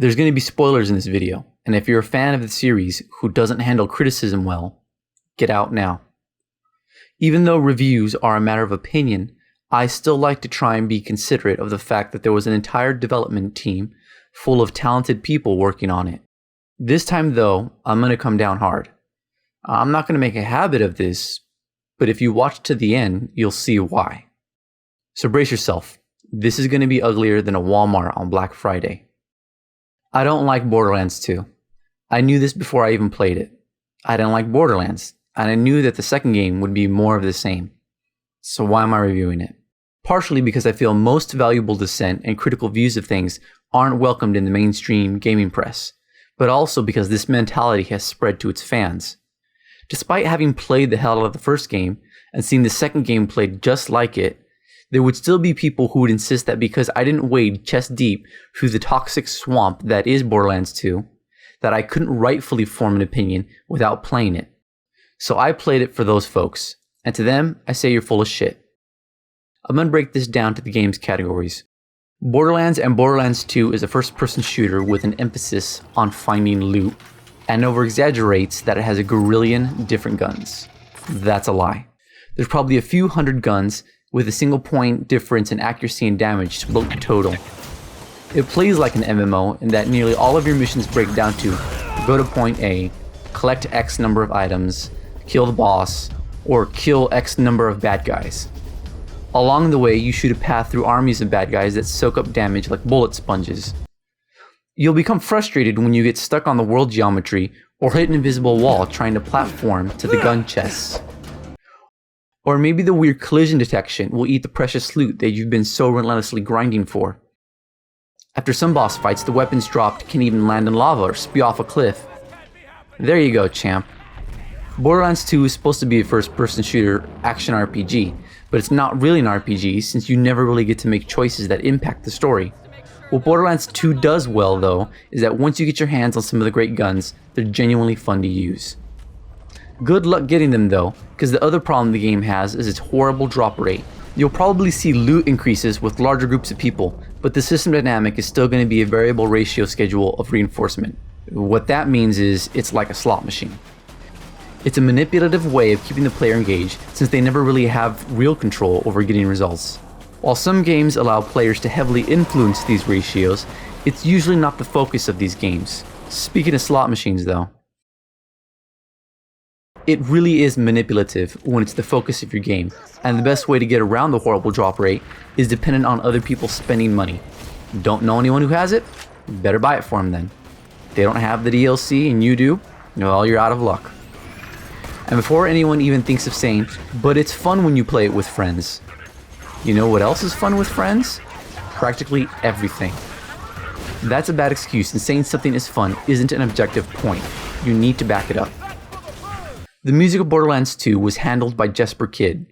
There's going to be spoilers in this video, and if you're a fan of the series who doesn't handle criticism well, get out now. Even though reviews are a matter of opinion, I still like to try and be considerate of the fact that there was an entire development team full of talented people working on it. This time though, I'm going to come down hard. I'm not going to make a habit of this, but if you watch to the end, you'll see why. So brace yourself. This is going to be uglier than a Walmart on Black Friday. I don't like Borderlands 2. I knew this before I even played it. I didn't like Borderlands, and I knew that the second game would be more of the same. So why am I reviewing it? Partially because I feel most valuable dissent and critical views of things aren't welcomed in the mainstream gaming press, but also because this mentality has spread to its fans. Despite having played the hell out of the first game and seen the second game played just like it, there would still be people who would insist that because I didn't wade chest deep through the toxic swamp that is Borderlands 2, that I couldn't rightfully form an opinion without playing it. So I played it for those folks, and to them, I say you're full of shit. I'm gonna break this down to the game's categories. Borderlands and Borderlands 2 is a first-person shooter with an emphasis on finding loot, and over-exaggerates that it has a Gorillion different guns. That's a lie. There's probably a few hundred guns, with a single point difference in accuracy and damage split total. It plays like an MMO in that nearly all of your missions break down to go to point A, collect X number of items, kill the boss, or kill X number of bad guys. Along the way, you shoot a path through armies of bad guys that soak up damage like bullet sponges. You'll become frustrated when you get stuck on the world geometry or hit an invisible wall trying to platform to the gun chests. Or maybe the weird collision detection will eat the precious loot that you've been so relentlessly grinding for. After some boss fights, the weapons dropped can even land in lava or spew off a cliff. There you go, champ. Borderlands 2 is supposed to be a first-person shooter action RPG, but it's not really an RPG since you never really get to make choices that impact the story. What Borderlands 2 does well, though, is that once you get your hands on some of the great guns, they're genuinely fun to use. Good luck getting them though, because the other problem the game has is its horrible drop rate. You'll probably see loot increases with larger groups of people, but the system dynamic is still going to be a variable ratio schedule of reinforcement. What that means is it's like a slot machine. It's a manipulative way of keeping the player engaged since they never really have real control over getting results. While some games allow players to heavily influence these ratios, it's usually not the focus of these games. Speaking of slot machines though, it really is manipulative when it's the focus of your game, and the best way to get around the horrible drop rate is dependent on other people spending money. Don't know anyone who has it? Better buy it for them then. They don't have the DLC and you do? Well, you're out of luck. And before anyone even thinks of saying, but it's fun when you play it with friends. You know what else is fun with friends? Practically everything. That's a bad excuse, and saying something is fun isn't an objective point. You need to back it up. The music of Borderlands 2 was handled by Jesper Kyd.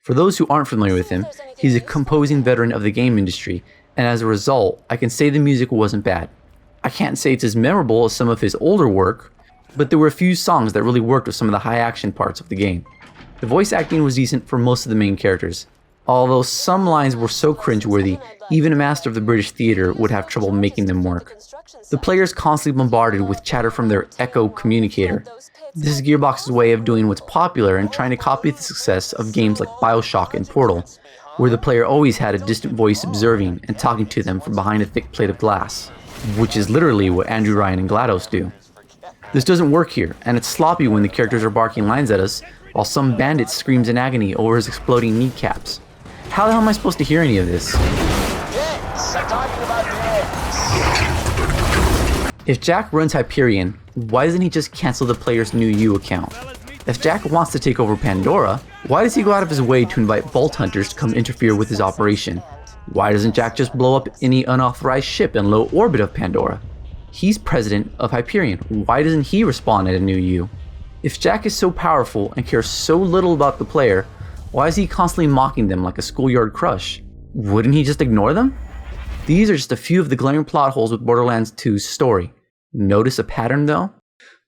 For those who aren't familiar with him, he's a composing veteran of the game industry, and as a result, I can say the music wasn't bad. I can't say it's as memorable as some of his older work, but there were a few songs that really worked with some of the high action parts of the game. The voice acting was decent for most of the main characters, although some lines were so cringeworthy, even a master of the British theatre would have trouble making them work. The player is constantly bombarded with chatter from their Echo communicator. This is Gearbox's way of doing what's popular and trying to copy the success of games like BioShock and Portal, where the player always had a distant voice observing and talking to them from behind a thick plate of glass, which is literally what Andrew Ryan and GLaDOS do. This doesn't work here, and it's sloppy when the characters are barking lines at us, while some bandit screams in agony over his exploding kneecaps. How the hell am I supposed to hear any of this? If Jack runs Hyperion, why doesn't he just cancel the player's new U account? If Jack wants to take over Pandora, why does he go out of his way to invite Vault Hunters to come interfere with his operation? Why doesn't Jack just blow up any unauthorized ship in low orbit of Pandora? He's president of Hyperion, why doesn't he respond at a new U? If Jack is so powerful and cares so little about the player, why is he constantly mocking them like a schoolyard crush? Wouldn't he just ignore them? These are just a few of the glaring plot holes with Borderlands 2's story. Notice a pattern though?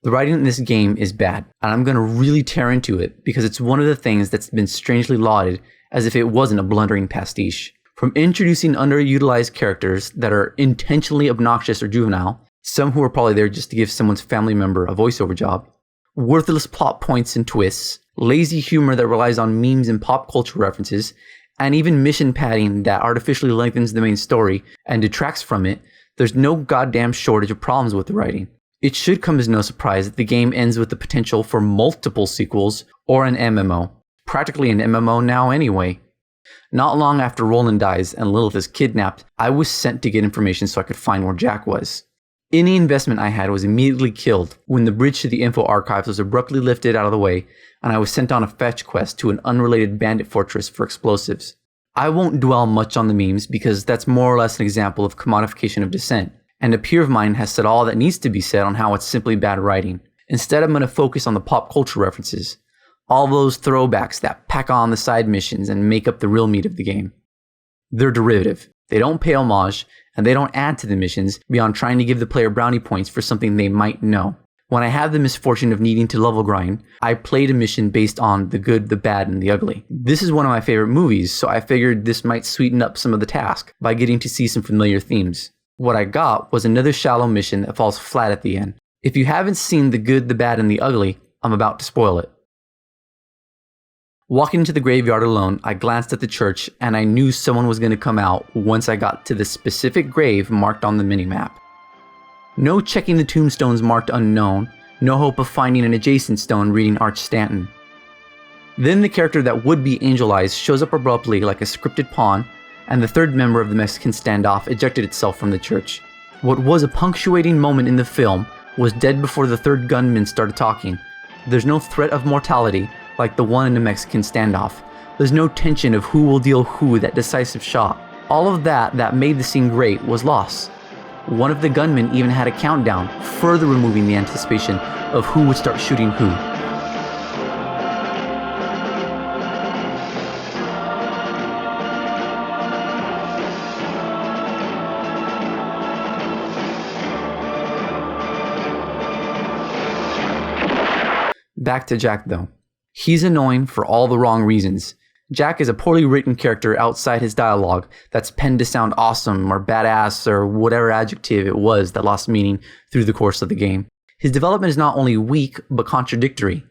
The writing in this game is bad, and I'm going to really tear into it because it's one of the things that's been strangely lauded as if it wasn't a blundering pastiche. From introducing underutilized characters that are intentionally obnoxious or juvenile, some who are probably there just to give someone's family member a voiceover job, worthless plot points and twists, lazy humor that relies on memes and pop culture references, and even mission padding that artificially lengthens the main story and detracts from it, there's no goddamn shortage of problems with the writing. It should come as no surprise that the game ends with the potential for multiple sequels or an MMO. Practically an MMO now anyway. Not long after Roland dies and Lilith is kidnapped, I was sent to get information so I could find where Jack was. Any investment I had was immediately killed when the bridge to the info archives was abruptly lifted out of the way and I was sent on a fetch quest to an unrelated bandit fortress for explosives. I won't dwell much on the memes because that's more or less an example of commodification of dissent, and a peer of mine has said all that needs to be said on how it's simply bad writing. Instead, I'm going to focus on the pop culture references. All those throwbacks that pack on the side missions and make up the real meat of the game. They're derivative. They don't pay homage, and they don't add to the missions beyond trying to give the player brownie points for something they might know. When I had the misfortune of needing to level grind, I played a mission based on the good, the bad, and the ugly. This is one of my favorite movies, so I figured this might sweeten up some of the task by getting to see some familiar themes. What I got was another shallow mission that falls flat at the end. If you haven't seen the good, the bad, and the ugly, I'm about to spoil it. Walking into the graveyard alone, I glanced at the church and I knew someone was going to come out once I got to the specific grave marked on the minimap. No checking the tombstones marked unknown, no hope of finding an adjacent stone reading Arch Stanton. Then the character that would be Angel Eyes shows up abruptly like a scripted pawn, and the third member of the Mexican standoff ejected itself from the church. What was a punctuating moment in the film was dead before the third gunman started talking. There's no threat of mortality like the one in the Mexican standoff. There's no tension of who will deal who that decisive shot. All of that made the scene great was lost. One of the gunmen even had a countdown, further removing the anticipation of who would start shooting who. Back to Jack though. He's annoying for all the wrong reasons. Jack is a poorly written character outside his dialogue that's penned to sound awesome or badass or whatever adjective it was that lost meaning through the course of the game. His development is not only weak, but contradictory.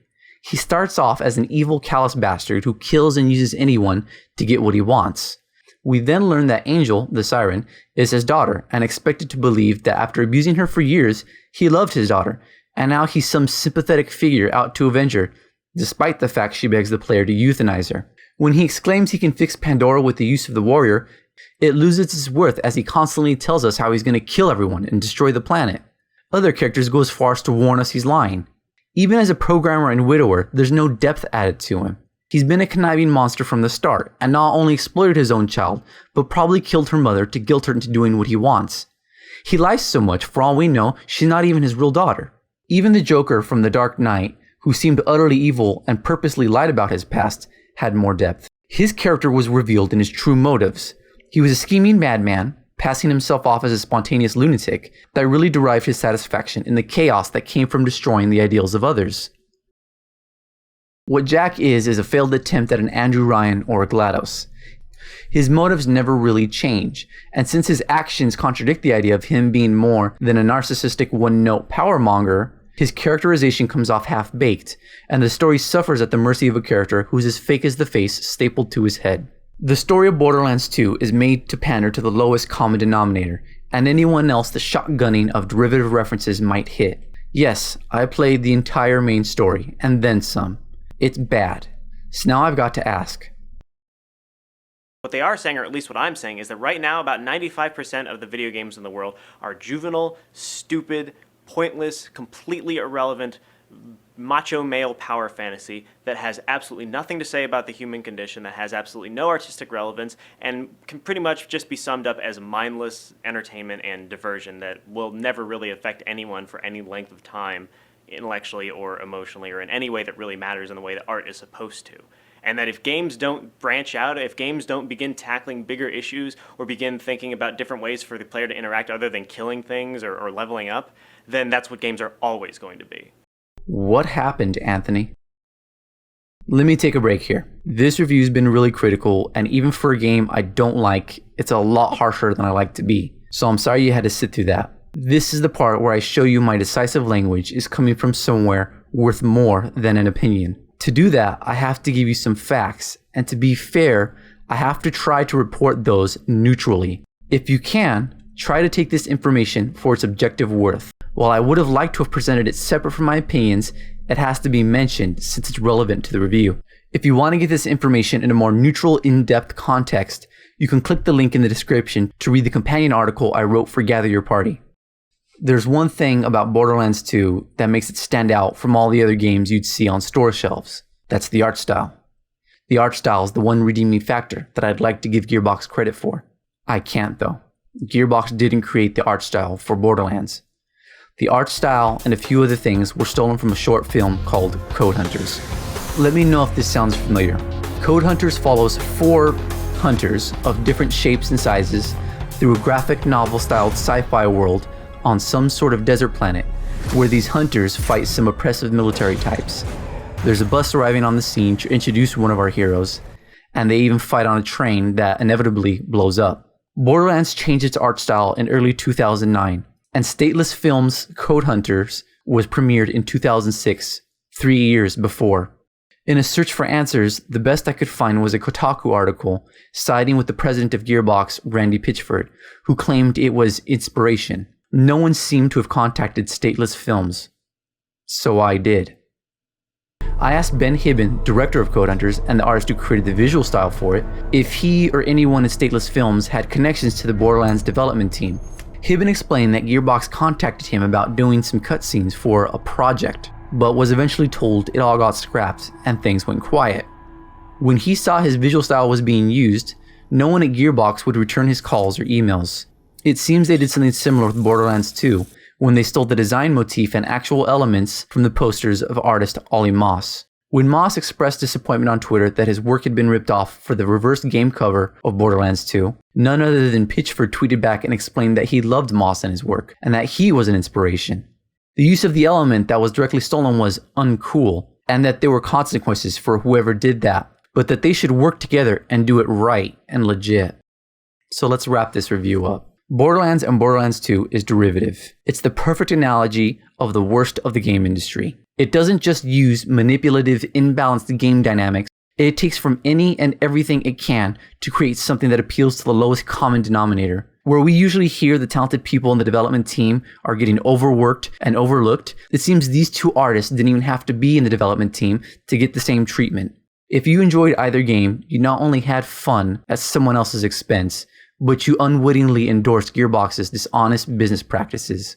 He starts off as an evil, callous bastard who kills and uses anyone to get what he wants. We then learn that Angel, the siren, is his daughter and expected to believe that after abusing her for years, he loved his daughter, and now he's some sympathetic figure out to avenge her, despite the fact she begs the player to euthanize her. When he exclaims he can fix Pandora with the use of the warrior, it loses its worth as he constantly tells us how he's going to kill everyone and destroy the planet. Other characters go as far as to warn us he's lying. Even as a programmer and widower, there's no depth added to him. He's been a conniving monster from the start, and not only exploited his own child, but probably killed her mother to guilt her into doing what he wants. He lies so much, for all we know, she's not even his real daughter. Even the Joker from The Dark Knight, who seemed utterly evil and purposely lied about his past, had more depth. His character was revealed in his true motives. He was a scheming madman, passing himself off as a spontaneous lunatic that really derived his satisfaction in the chaos that came from destroying the ideals of others. What Jack is a failed attempt at an Andrew Ryan or a GLaDOS. His motives never really change, and since his actions contradict the idea of him being more than a narcissistic one-note powermonger, his characterization comes off half-baked, and the story suffers at the mercy of a character who's as fake as the face stapled to his head. The story of Borderlands 2 is made to pander to the lowest common denominator, and anyone else the shotgunning of derivative references might hit. Yes, I played the entire main story, and then some. It's bad. So now I've got to ask. What they are saying, or at least what I'm saying, is that right now about 95% of the video games in the world are juvenile, stupid, pointless, completely irrelevant, macho male power fantasy that has absolutely nothing to say about the human condition, that has absolutely no artistic relevance, and can pretty much just be summed up as mindless entertainment and diversion that will never really affect anyone for any length of time, intellectually or emotionally, or in any way that really matters in the way that art is supposed to. And that if games don't branch out, if games don't begin tackling bigger issues or begin thinking about different ways for the player to interact other than killing things or leveling up, then that's what games are always going to be. What happened, Anthony? Let me take a break here. This review's been really critical, and even for a game I don't like, it's a lot harsher than I like to be. So I'm sorry you had to sit through that. This is the part where I show you my decisive language is coming from somewhere worth more than an opinion. To do that, I have to give you some facts, and to be fair, I have to try to report those neutrally. If you can, try to take this information for its objective worth. While I would have liked to have presented it separate from my opinions, it has to be mentioned since it's relevant to the review. If you want to get this information in a more neutral, in-depth context, you can click the link in the description to read the companion article I wrote for Gather Your Party. There's one thing about Borderlands 2 that makes it stand out from all the other games you'd see on store shelves. That's the art style. The art style is the one redeeming factor that I'd like to give Gearbox credit for. I can't though. Gearbox didn't create the art style for Borderlands. The art style and a few other things were stolen from a short film called Code Hunters. Let me know if this sounds familiar. Code Hunters follows 4 hunters of different shapes and sizes through a graphic novel-styled sci-fi world on some sort of desert planet, where these hunters fight some oppressive military types. There's a bus arriving on the scene to introduce one of our heroes, and they even fight on a train that inevitably blows up. Borderlands changed its art style in early 2009, and Stateless Films' Code Hunters was premiered in 2006, 3 years before. In a search for answers, the best I could find was a Kotaku article siding with the president of Gearbox, Randy Pitchford, who claimed it was inspiration. No one seemed to have contacted Stateless Films, so I did. I asked Ben Hibben, director of Code Hunters and the artist who created the visual style for it, if he or anyone at Stateless Films had connections to the Borderlands development team. Hibben explained that Gearbox contacted him about doing some cutscenes for a project, but was eventually told it all got scrapped and things went quiet. When he saw his visual style was being used, no one at Gearbox would return his calls or emails. It seems they did something similar with Borderlands 2, when they stole the design motif and actual elements from the posters of artist Ollie Moss. When Moss expressed disappointment on Twitter that his work had been ripped off for the reverse game cover of Borderlands 2, none other than Pitchford tweeted back and explained that he loved Moss and his work, and that he was an inspiration. The use of the element that was directly stolen was uncool, and that there were consequences for whoever did that, but that they should work together and do it right and legit. So let's wrap this review up. Borderlands and Borderlands 2 is derivative. It's the perfect analogy of the worst of the game industry. It doesn't just use manipulative, imbalanced game dynamics. It takes from any and everything it can to create something that appeals to the lowest common denominator. Where we usually hear the talented people in the development team are getting overworked and overlooked, it seems these two artists didn't even have to be in the development team to get the same treatment. If you enjoyed either game, you not only had fun at someone else's expense, but you unwittingly endorsed Gearbox's dishonest business practices.